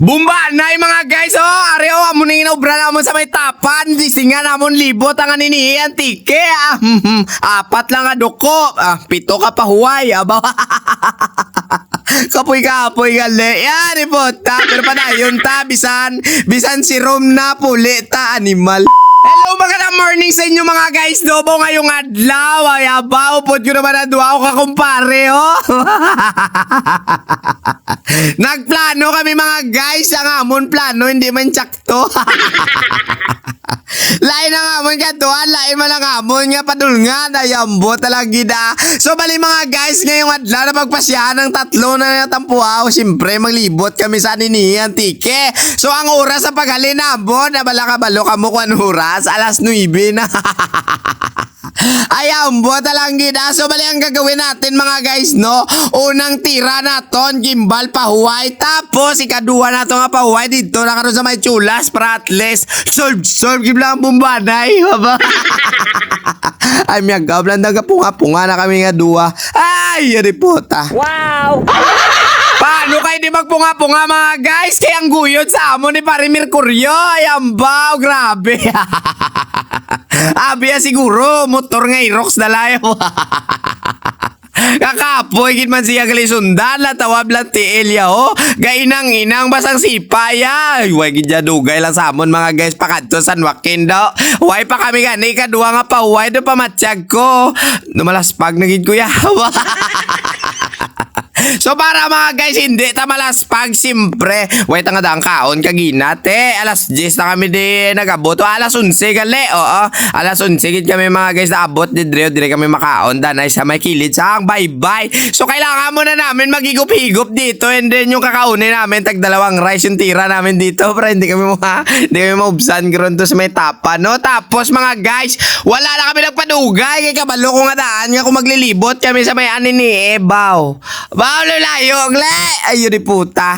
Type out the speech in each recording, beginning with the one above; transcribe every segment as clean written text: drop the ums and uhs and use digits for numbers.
Bumbanay mga guys, areo amon ning inaubra namon sa may tapan, disingan namon libot ang anini antike. Apat lang nga doko, pito ka pa huway, aba. Kapoy gali. Yan ipota, pero padayon ta bisan si Rom na puli ta animal. Hello mga morning sa inyo mga guys. Dobo ngayong adlaw. Ay abaw po ko naman na duwa ko kakumpare Nagplano kami mga guys. Ang amon plano hindi man tsakto. Lain ang amon katuan, lain man ang amon nga padulngan. Ayambo talagi na. So bali mga guys, ngayong adlaw na pagpasyahan ng tatlo na natampuaw. Siyempre maglibot kami sa aninihan tike. So ang oras sa paghalin namon, nabala kabalo kamo kung oras, alas 9 na. Ayambo talanggi na. So bali ang gagawin natin mga guys, no? Unang tira naton gimbal pahuway. Tapos ikaduha nato nga pahuway dito na karon sa may chulas para at least solve gibla ang bumbanay. Ay miyagaw lang punga na kami nga duwa. Ay ripota. Wow! Paano kayo di magpunga-punga mga guys? Kaya ang guyod sa amon ni Pare Mercurio. Ayambaw, grabe. Abi siguro motor nga i-rocks na layo. Kakapoy gid man siya gali sundan la tawab lang ti Elia gainang basang sipaya. Way gid dugay lang sa amon mga guys pakadto San Joaquin daw. Way pa kami gani kadua nga pa way do pamatsyag ko. Numalaspag na gid kuya. So para mga guys, hindi ta malaspag siyempre. Wait nga dang kaon kaginate. Alas 10 na kami di nagabot. Alas 11 gali. Oo. Alas 11 gid kami mga guys naabot di dire kami makaon danay sa may kilid sang bye-bye. So kailangan mo na namin magigop-higop dito and then yung kakaunin namin tag dalawang rice yung tira namin dito para hindi kami maubsan gron to sa may tapa, no? Tapos mga guys, wala na kami nagpadugay kay kabalo ko nga daan nga kung maglilibot kami sa may anini Baw layo, gle! Ayun di puta.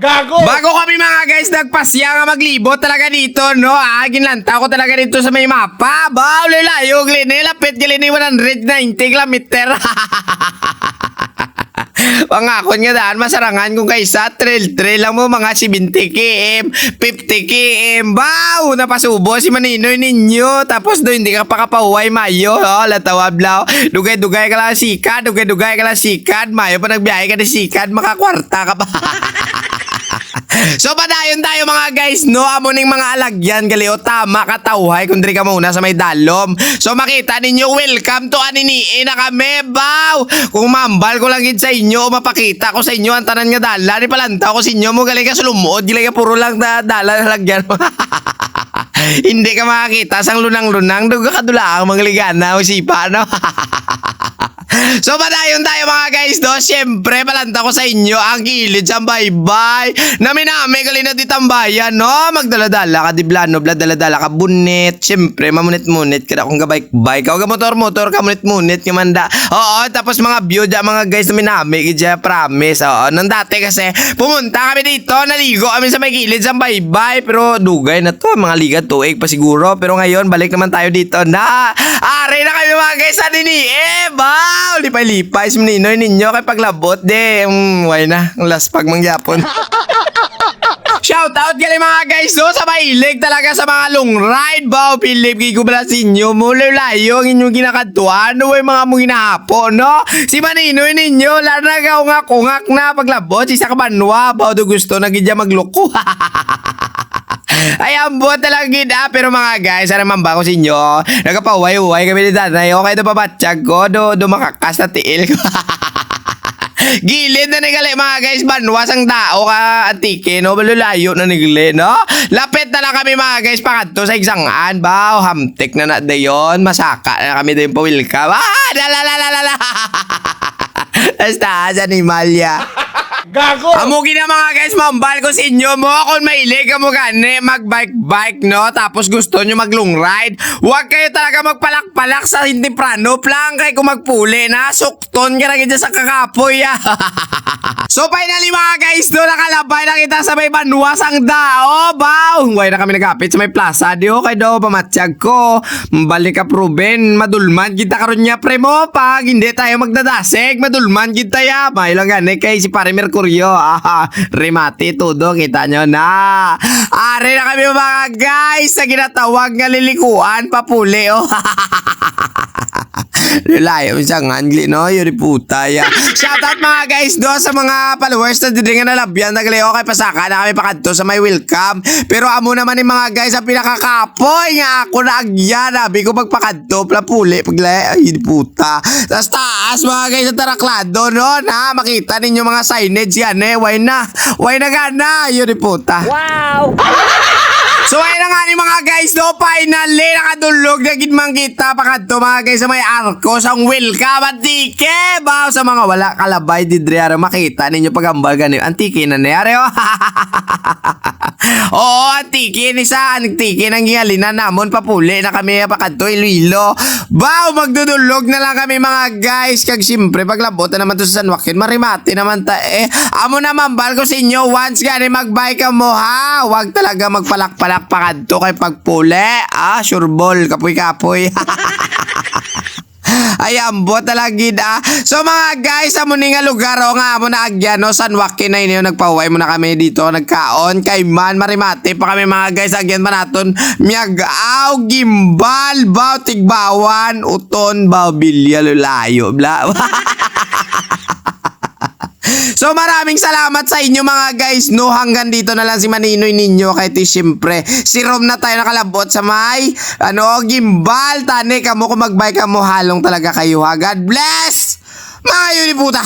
Gago! Bago kami mga guys nagpasya nga maglibot talaga dito, no? Ginlanta ko talaga dito sa may mapa. Baw layo, gle! Nilapit gali ni 190 kilometer. Pangakon nga daan masarangan kung kaysa trail lang mo mga 70 km 50 km baw napasubo si Maninoy ninyo tapos do hindi ka pa kapahuway mayo latawab lao dugay ka lang sikad mayo pa nagbiyahe ka ni sikad makakwarta ka pa. So padayon tayo mga guys, no? Amoning mga alagyan gali o tama katawhay kung diri ka muna sa may dalom. So makita ninyo, welcome to anini na kami, baw. Kung mambal ko lang gid sa inyo, mapakita ko sa inyo ang tanan nga dala ni palanta ko sa inyo mo gali ka sulumod, gali ka puro lang na dala lagyan. Hindi ka makakita sang lunang-lunang dugo kadula ang mga ligana o sipa, no? So padayon tayo mga guys, no? Siyempre palanta ko sa inyo ang kilid sa bye-bye na minami gali na ditambayan, no? Magdala-dala ka di blano, dala-dala ka bunit. Siyempre mamunit-munit ka na kung gabike-bike ka. Huwag motor-motor ka munit-munit ka manda. Oo, tapos mga view dyan mga guys na minami kaya promise. Oo, nang dati kasi pumunta kami dito, naligo kami sa may kilid sa bye-bye pero dugay na to, mga liga tuig pa siguro. Pero ngayon balik naman tayo dito na ari na kami mga guys sa nini baw lipay-lipay si Maninoy ninyo kay paglabot de way na ang laspag mangyapon. Shout out gali mga guys sa mailig talaga sa mga long ride baw Philip gigo bala sa inyo mula layo ang inyong ginakatuan way mga mong ginahapo, no? Si Maninoy ninyo laragaw nga kungak na paglabot si sa kabanwa baw do gusto na gidya magluko. Ay, ambot talaga gina. Pero mga guys, ano man ba ko sa inyo? Nagkapahuway-huway kami ni Danay. Okay, do pabatsyag ko. Do makakas na tiil ko. Gilid na nigali mga guys. Banwas ang tao ka antike, no? Balulayo na nigali, no? Lapit na lang kami mga guys. Pakadto sa igsangaan. Baw, hamtik na dayon. Masaka na kami dayon pawil ka. Dalalala. Basta, sa animalya. Gago! Amugi na mga guys, mambal ko sa inyo mo. Kung mailig ka mo gani, mag-bike, no? Tapos gusto nyo mag-long ride. Huwag kayo talaga magpalak-palak sa hindi prano. Plan kayo kung magpuli na. Sukton ka na kita sa kakapoy. So finally mga guys, no, nakalabay na kita sa may banwas ang dao. Baw! Huwag na kami nagapit sa may plaza. Di okay daw, pamatsyag ko. Balik ka proben. Madulman kita karon niya pre mo. Pag hindi tayo magdadasig, madulman kita ya. May lang gani kay si Pare Mercurio Mercurio. Remate, todo. Kita nyo na. Are na kami mga guys sa ginatawag nga lilikuan papuli. Oh. Lalayo siyang angli, no? Yuri puta, ya. Shoutout mga guys do sa mga followers na dito nga nalabyan. Nagleo kay pasaka na kami pakadto sa may welcome. Pero amo naman ni mga guys ang pinakakapoy nga ako na agyan. Sabi ko pagpakadto, pula-puli, paglaya. Ay, puta. Tapos taas mga guys sa taraklado, no? Na, makita ninyo mga signage yan, eh. Why na? Why na gana? Yuri puta. Wow! So ayun na nga ni mga guys do, finally nakadulog na gidmang kita pakadto mga guys sa may arko sang welcome antike baw sa mga wala kalabay didre ara makita ninyo pagambal gani antike na niyari oh. Oo, antike ni sa antike nang gihalina namon papuli na kami pakadto Iloilo. Baw magdudulog na lang kami mga guys kag siyempre paglabot na naman to sa San Joaquin marimati naman ta eh. Amo naman bal ko sa inyo once gani magbay ka mo ha. Wag talaga magpalak-palak pakadto kay pagpuli. Sureball kapoy-kapoy. Ay, ambot talagid So mga guys, amo ni nga lugar o nga amo na agyan no, San Joaquin na inyo nagpaway mo na kami dito nagkaon kay man marimate pa kami mga guys agyan pa naton miyagaw gimbal baw tigbawan uton baw bilya lulayo bla. So maraming salamat sa inyo mga guys no, hanggang dito na lang si Maninoy ninyo kahit siyempre si Rom na tayo nakalabot sa may gimbal tani kamo kung magbay kamo halong talaga kayo ha. God bless mga yun puta.